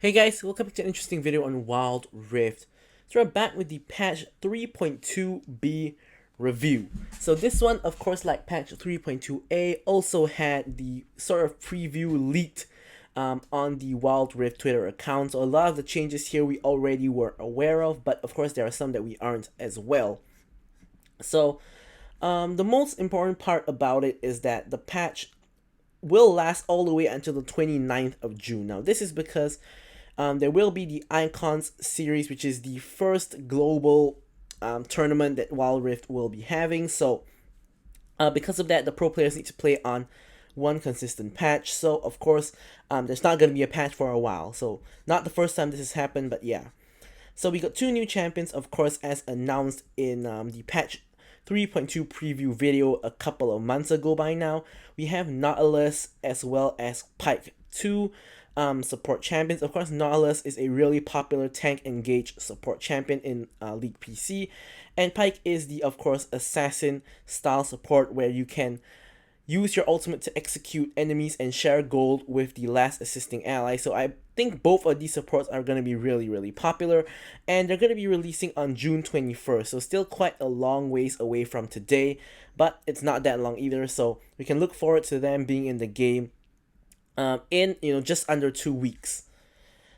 Hey guys, welcome back to an interesting video on Wild Rift. So we're back with the patch 3.2b review. So this one, of course, like patch 3.2a, also had the sort of preview leaked on the Wild Rift Twitter account. So a lot of the changes here we already were aware of, but of course there are some that we aren't as well. So the most important part about it is that the patch will last all the way until the 29th of June. Now this is because there will be the Icons series, which is the first global tournament that Wild Rift will be having. So because of that, the pro players need to play on one consistent patch. So of course, there's not going to be a patch for a while. So not the first time this has happened, but yeah. So we got two new champions, of course, as announced in the patch 3.2 preview video a couple of months ago by now. We have Nautilus as well as Pyke, two support champions. Of course, Nautilus is a really popular tank engage support champion in League PC, and Pyke is the, of course, assassin style support where you can use your ultimate to execute enemies and share gold with the last assisting ally. So I think both of these supports are going to be really popular, and they're going to be releasing on June 21st. So still quite a long ways away from today, but it's not that long either. So we can look forward to them being in the game in just under 2 weeks.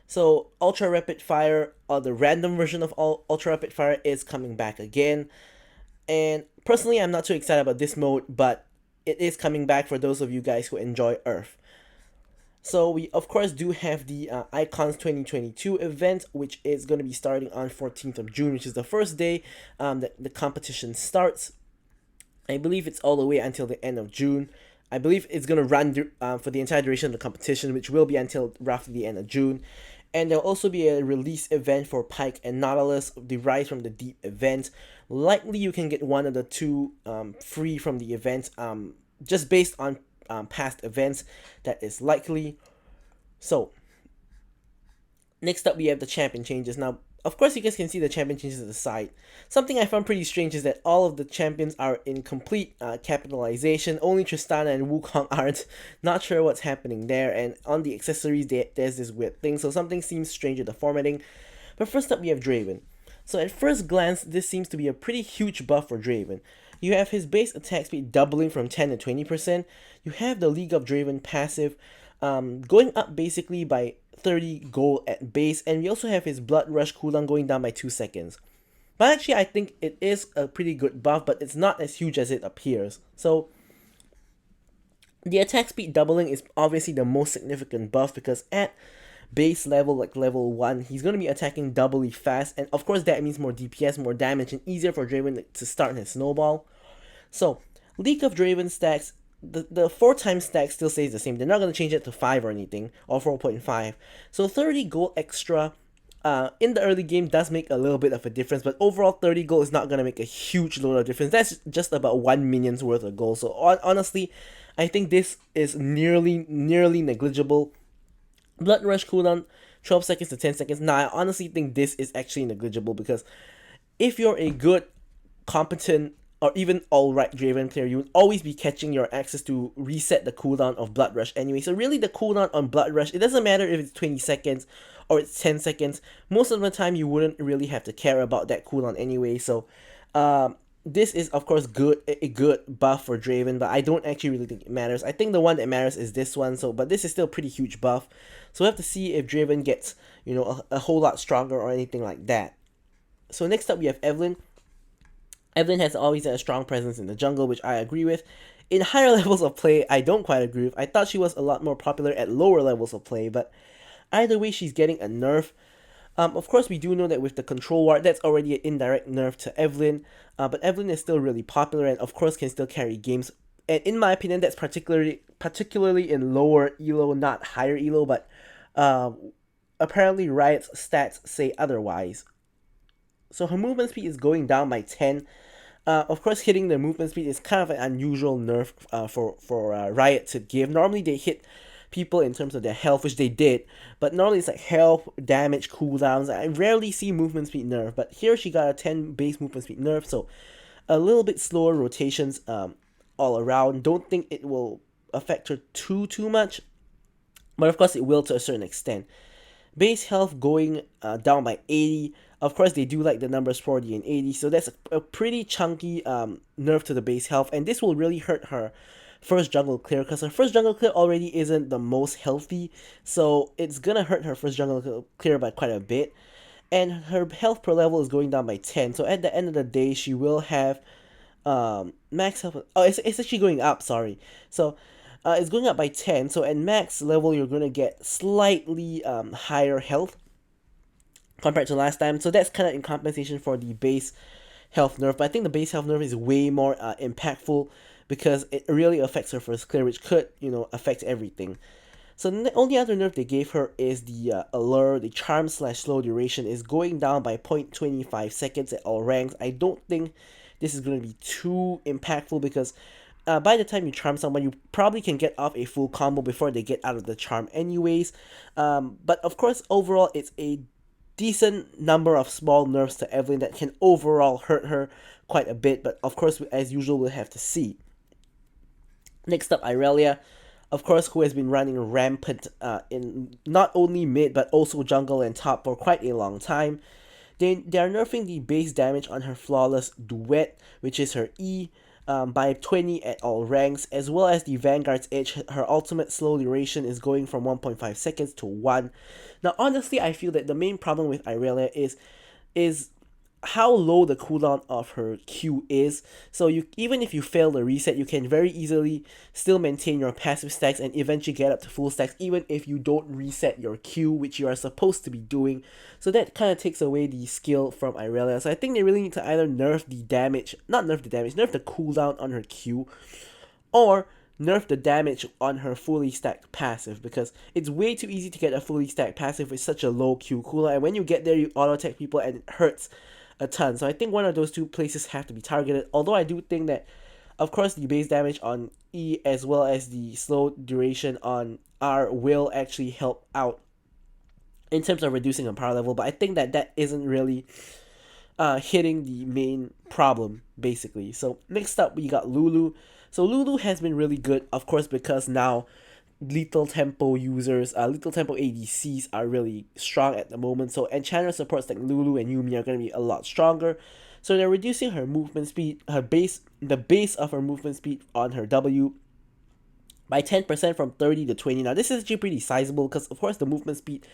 So Ultra Rapid Fire, or the random version of Ultra Rapid Fire, is coming back again. And personally, I'm not too excited about this mode, but it is coming back for those of you guys who enjoy Earth. So we of course do have the Icons 2022 event, which is going to be starting on 14th of June, which is the first day that the competition starts. I believe it's all the way until the end of June. I believe it's going to run for the entire duration of the competition, which will be until roughly the end of June. And there'll also be a release event for Pyke and Nautilus, the Rise from the Deep event. Likely you can get one of the two free from the event, just based on past events. That is likely. So, next up we have the champion changes. Now, of course, you guys can see the champion changes at the side. Something I found pretty strange is that all of the champions are in complete capitalization. Only Tristana and Wukong aren't. Not sure what's happening there. And on the accessories, there's this weird thing. So something seems strange with the formatting. But first up, we have Draven. So at first glance, this seems to be a pretty huge buff for Draven. You have his base attack speed doubling from 10 to 20%. You have the League of Draven passive going up basically by 30 gold at base, and we also have his Blood Rush cooldown going down by 2 seconds. But actually, I think it is a pretty good buff, but it's not as huge as it appears. So the attack speed doubling is obviously the most significant buff, because at base level, like level 1, he's going to be attacking doubly fast, and of course that means more DPS, more damage, and easier for Draven to start his snowball. So League of Draven stacks, the 4 times stack still stays the same. They're not going to change it to 5 or anything, or 4.5. So 30 gold extra in the early game does make a little bit of a difference, but overall 30 gold is not going to make a huge load of difference. That's just about 1 minion's worth of gold. So honestly, I think this is nearly negligible. Blood Rush cooldown 12 seconds to 10 seconds. Now, I honestly think this is actually negligible, because if you're a good, competent, or even alright Draven player, you would always be catching your access to reset the cooldown of Blood Rush anyway. So really, the cooldown on Blood Rush, it doesn't matter if it's 20 seconds or it's 10 seconds. Most of the time, you wouldn't really have to care about that cooldown anyway. So this is, of course, a good buff for Draven, but I don't actually really think it matters. I think the one that matters is this one. But this is still a pretty huge buff. So we have to see if Draven gets, a whole lot stronger or anything like that. So next up, we have Evelynn. Evelynn has always had a strong presence in the jungle, which I agree with. In higher levels of play, I don't quite agree with. I thought she was a lot more popular at lower levels of play, but either way, she's getting a nerf. Of course, we do know that with the control ward, that's already an indirect nerf to Evelynn, but Evelynn is still really popular and, of course, can still carry games. And in my opinion, that's particularly in lower elo, not higher elo, but apparently Riot's stats say otherwise. So her movement speed is going down by 10. Of course, hitting the movement speed is kind of an unusual nerf for Riot to give. Normally, they hit people in terms of their health, which they did, but normally it's like health, damage, cooldowns. I rarely see movement speed nerf, but here she got a 10 base movement speed nerf, so a little bit slower rotations all around. Don't think it will affect her too much, but of course it will to a certain extent. Base health going down by 80. Of course, they do like the numbers 40 and 80, so that's a pretty chunky nerf to the base health, and this will really hurt her first jungle clear because her first jungle clear already isn't the most healthy, so it's gonna hurt her first jungle clear by quite a bit. And her health per level is going down by 10, so at the end of the day, she will have max health. Oh, it's actually going up, sorry. So it's going up by 10, so at max level you're going to get slightly higher health compared to last time, so that's kind of in compensation for the base health nerf. But I think the base health nerf is way more impactful because it really affects her first clear, which could, affect everything. So the only other nerf they gave her is the allure, the charm slash slow duration is going down by 0.25 seconds at all ranks. I don't think this is going to be too impactful because by the time you charm someone, you probably can get off a full combo before they get out of the charm anyways. But of course, overall, it's a decent number of small nerfs to Evelynn that can overall hurt her quite a bit. But of course, as usual, we'll have to see. Next up, Irelia, of course, who has been running rampant in not only mid but also jungle and top for quite a long time. They are nerfing the base damage on her Flawless Duet, which is her E, by 20 at all ranks, as well as the Vanguard's Edge. Her ultimate slow duration is going from 1.5 seconds to 1. Now, honestly, I feel that the main problem with Irelia is how low the cooldown of her Q is. So even if you fail the reset, you can very easily still maintain your passive stacks and eventually get up to full stacks even if you don't reset your Q, which you are supposed to be doing. So that kind of takes away the skill from Irelia. So I think they really need to either nerf the cooldown on her Q, or nerf the damage on her fully stacked passive, because it's way too easy to get a fully stacked passive with such a low Q cooldown, and when you get there you auto attack people and it hurts a ton. So I think one of those two places have to be targeted, although I do think that of course the base damage on E as well as the slow duration on R will actually help out in terms of reducing her power level, but I think that isn't really hitting the main problem basically. So next up we got Lulu. So Lulu has been really good, of course, because now lethal tempo ADCs are really strong at the moment. So enchanter supports like Lulu and Yumi are going to be a lot stronger. So they're reducing her movement speed, the base of her movement speed on her W by 10% from 30 to 20. Now this is actually pretty sizable because of course the movement speed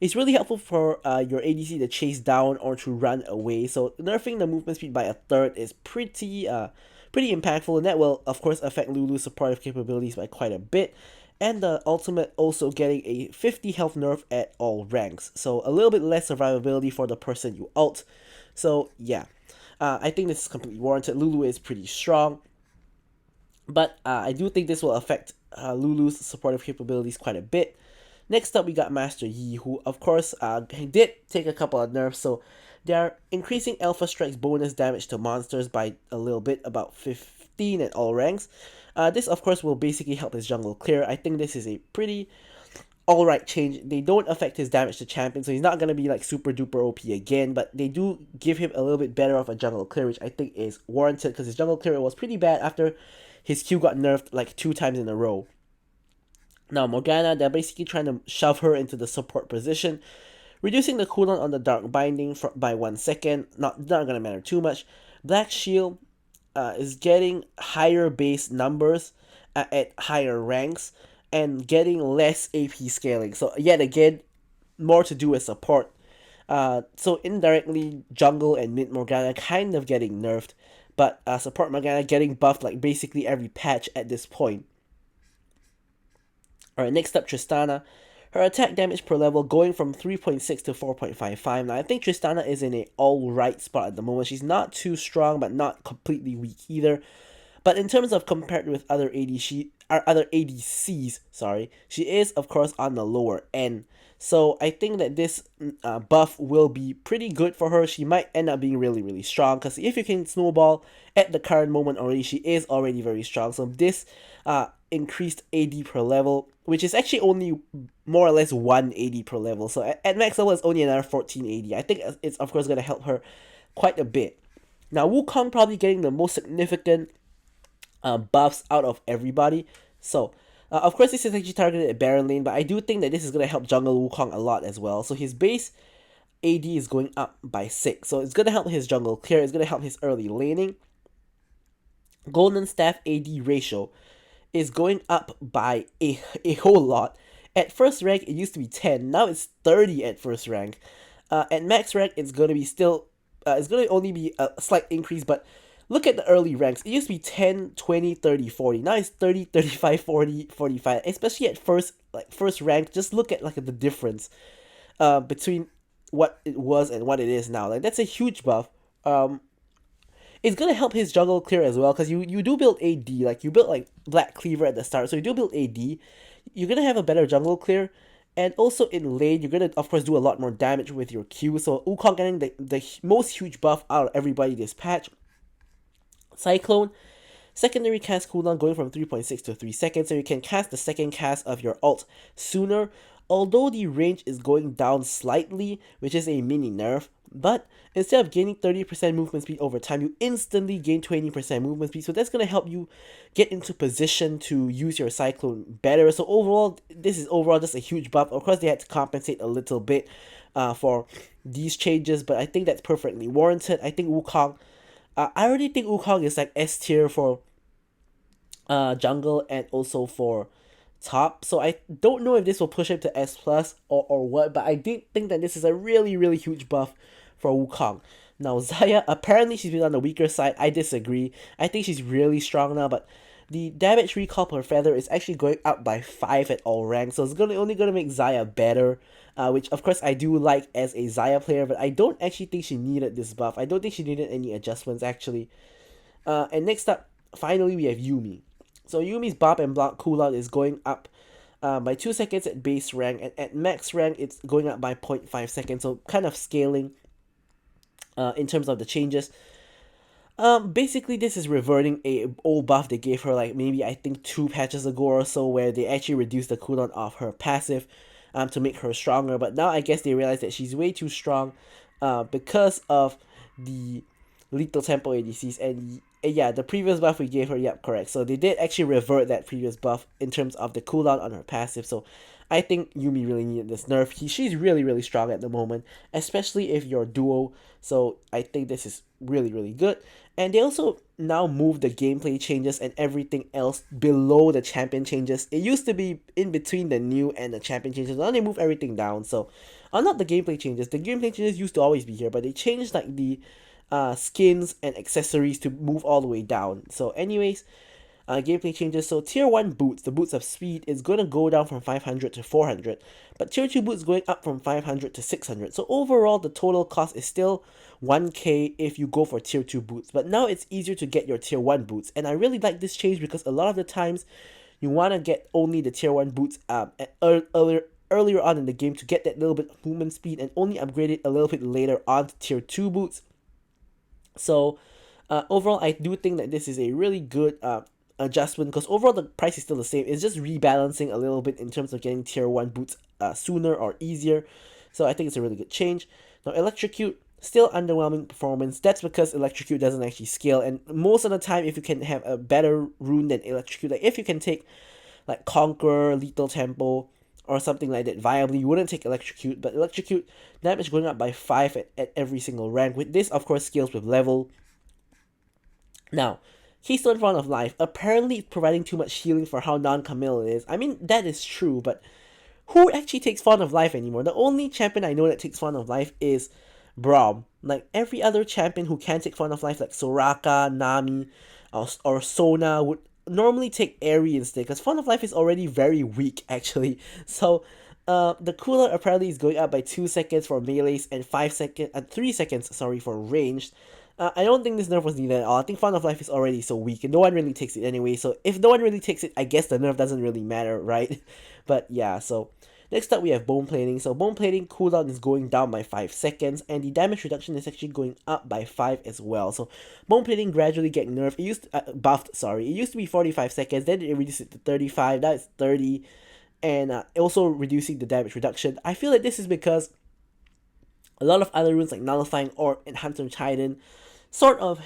is really helpful for your ADC to chase down or to run away. So nerfing the movement speed by a third is pretty impactful, and that will of course affect Lulu's supportive capabilities by quite a bit. And the ultimate also getting a 50 health nerf at all ranks, so a little bit less survivability for the person you ult. So yeah, I think this is completely warranted. Lulu is pretty strong, but I do think this will affect Lulu's supportive capabilities quite a bit. Next up, we got Master Yi, who of course did take a couple of nerfs. So they are increasing Alpha Strike's bonus damage to monsters by a little bit, about 15 at all ranks. This of course will basically help his jungle clear. I think this is a pretty alright change. They don't affect his damage to champion, so he's not going to be like super duper OP again, but they do give him a little bit better of a jungle clear, which I think is warranted because his jungle clear was pretty bad after his Q got nerfed like 2 times in a row. Now Morgana, they're basically trying to shove her into the support position, reducing the cooldown on the Dark Binding by 1 second. Not gonna matter too much. Black Shield is getting higher base numbers at higher ranks and getting less AP scaling. So yet again, more to do with support. So indirectly, jungle and mid Morgana kind of getting nerfed, but support Morgana getting buffed like basically every patch at this point. Alright, next up, Tristana. Her attack damage per level going from 3.6 to 4.55. Now, I think Tristana is in an alright spot at the moment. She's not too strong, but not completely weak either. But in terms of compared with other ADCs, she is, of course, on the lower end. So I think that this buff will be pretty good for her. She might end up being really, really strong, because if you can snowball at the current moment already, she is already very strong. So this increased AD per level, which is actually only more or less 1 AD per level. So at max level, it's only another 14 AD. I think it's, of course, going to help her quite a bit. Now, Wukong probably getting the most significant buffs out of everybody. So Of course, this is actually targeted at Baron lane, but I do think that this is going to help jungle Wukong a lot as well. So his base AD is going up by 6. So it's going to help his jungle clear. It's going to help his early laning. Golden Staff AD ratio is going up by a whole lot. At first rank, it used to be 10. Now it's 30 at first rank. At max rank, it's going to be still... it's going to only be a slight increase, but look at the early ranks. It used to be 10, 20, 30, 40. Now it's 30, 35, 40, 45. Especially at first rank, just look at like the difference between what it was and what it is now. Like, that's a huge buff. It's gonna help his jungle clear as well, because you do build AD, like you built like Black Cleaver at the start, so you do build AD. You're gonna have a better jungle clear, and also in lane, you're gonna of course do a lot more damage with your Q. So Wukong getting the most huge buff out of everybody this patch. Cyclone, secondary cast cooldown going from 3.6 to 3 seconds, so you can cast the second cast of your ult sooner, although the range is going down slightly, which is a mini nerf. But instead of gaining 30% movement speed over time, you instantly gain 20% movement speed, so that's going to help you get into position to use your Cyclone better. So overall, this is overall just a huge buff. Of course, they had to compensate a little bit for these changes, but I think that's perfectly warranted. I think Wukong, I already think Wukong is like S tier for jungle and also for top, so I don't know if this will push him to S plus or what, but I did think that this is a really huge buff for Wukong. Now Xayah, apparently she's been on the weaker side. I disagree. I think she's really strong now, but the damage recall per feather is actually going up by 5 at all ranks, so it's only gonna make Xayah better, which of course I do like as a Xayah player, but I don't actually think she needed this buff. I don't think she needed any adjustments actually. And next up, finally we have Yuumi. So Yuumi's Bob and Block cooldown is going up by 2 seconds at base rank, and at max rank it's going up by 0.5 seconds, so kind of scaling in terms of the changes. Basically this is reverting a old buff they gave her like maybe I think 2 patches ago or so, where they actually reduced the cooldown of her passive to make her stronger, but now I guess they realize that she's way too strong because of the lethal tempo ADCs, and yeah, the previous buff we gave her, yep, correct. So they did actually revert that previous buff in terms of the cooldown on her passive. So I think Yuumi really needed this nerf. She's really strong at the moment, especially if you're duo. So I think this is really good. And they also now move the gameplay changes and everything else below the champion changes. It used to be in between the new and the champion changes. Now they move everything down. So, not the gameplay changes. The gameplay changes used to always be here, but they changed like the skins and accessories to move all the way down. So anyways, gameplay changes. So tier 1 boots, the boots of speed, is going to go down from 500 to 400, but tier 2 boots going up from 500 to 600. So overall the total cost is still 1k if you go for tier 2 boots, but now it's easier to get your tier 1 boots, and I really like this change because a lot of the times you want to get only the tier 1 boots earlier on in the game to get that little bit of movement speed, and only upgrade it a little bit later on to tier 2 boots. So overall, I do think that this is a really good adjustment, because overall the price is still the same. It's just rebalancing a little bit in terms of getting tier 1 boots sooner or easier. So I think it's a really good change. Now Electrocute, still underwhelming performance. That's because Electrocute doesn't actually scale, and most of the time if you can have a better rune than Electrocute, like if you can take like Conqueror, Lethal Tempo, or something like that viably, you wouldn't take Electrocute, but Electrocute damage going up by 5 at every single rank. With this, of course, scales with level. Now, Keystone Font of Life, apparently it's providing too much healing for how non-committal it is. I mean, that is true, but who actually takes Font of Life anymore? The only champion I know that takes Font of Life is Braum. Like, every other champion who can take Font of Life, like Soraka, Nami, or Sona, would normally take Airy instead, because Font of Life is already very weak actually. So the cooldown apparently is going up by 2 seconds for melees and 3 seconds for ranged. I don't think this nerf was needed at all. I think Font of Life is already so weak and no one really takes it anyway, so if no one really takes it, I guess the nerf doesn't really matter, right? But yeah, so next up we have Bone Plating. So Bone Plating cooldown is going down by 5 seconds, and the damage reduction is actually going up by 5 as well. So Bone Plating gradually getting nerfed. It used to, buffed, sorry. It used to be 45 seconds, then it reduced it to 35, now it's 30, and also reducing the damage reduction. I feel like this is because a lot of other runes like Nullifying or Enhancer Titan sort of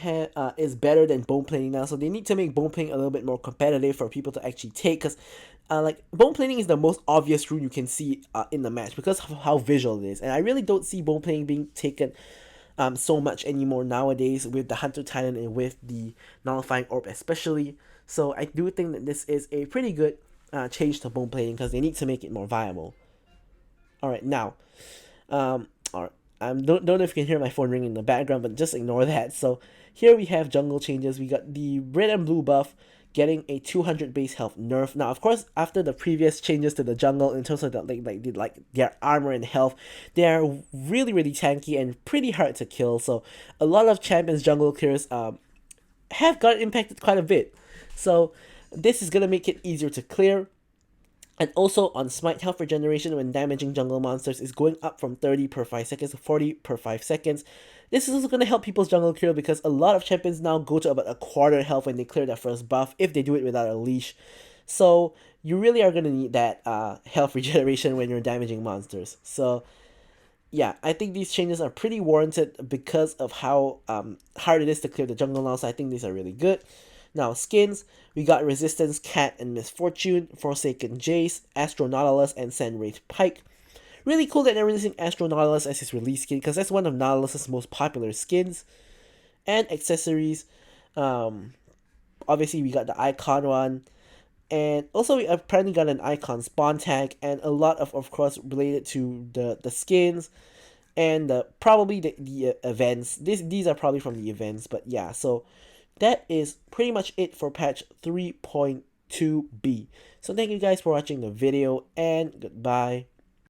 is better than Bone Plating now, so they need to make Bone Plating a little bit more competitive for people to actually take, because like bone plating is the most obvious rune you can see in the match because of how visual it is, and I really don't see bone plating being taken so much anymore nowadays with the Hunter Titan and with the Nullifying Orb especially. So I do think that this is a pretty good change to bone plating because they need to make it more viable. All right, now, all right, I don't know if you can hear my phone ringing in the background, but just ignore that. So here we have jungle changes. We got the red and blue buff getting a 200 base health nerf. Now, of course, after the previous changes to the jungle in terms of the, like their armor and health, they are really tanky and pretty hard to kill. So a lot of champions jungle clears have got impacted quite a bit. So this is gonna make it easier to clear. And also on Smite, health regeneration when damaging jungle monsters is going up from 30 per 5 seconds to 40 per 5 seconds. This is also going to help people's jungle clear because a lot of champions now go to about a quarter health when they clear their first buff if they do it without a leash. So you really are going to need that health regeneration when you're damaging monsters. So yeah, I think these changes are pretty warranted because of how hard it is to clear the jungle now, so I think these are really good. Now, skins, we got Resistance, Cat, and Misfortune, Forsaken Jace, Astro Nautilus, and Sandwraith Pyke. Really cool that they're releasing Astro Nautilus as his release skin, because that's one of Nautilus's most popular skins. And accessories, obviously we got the icon one, and also we apparently got an icon spawn tag, and a lot of course, related to the skins, and probably the events. These are probably from the events, but yeah, so that is pretty much it for patch 3.2b. So thank you guys for watching the video, and goodbye.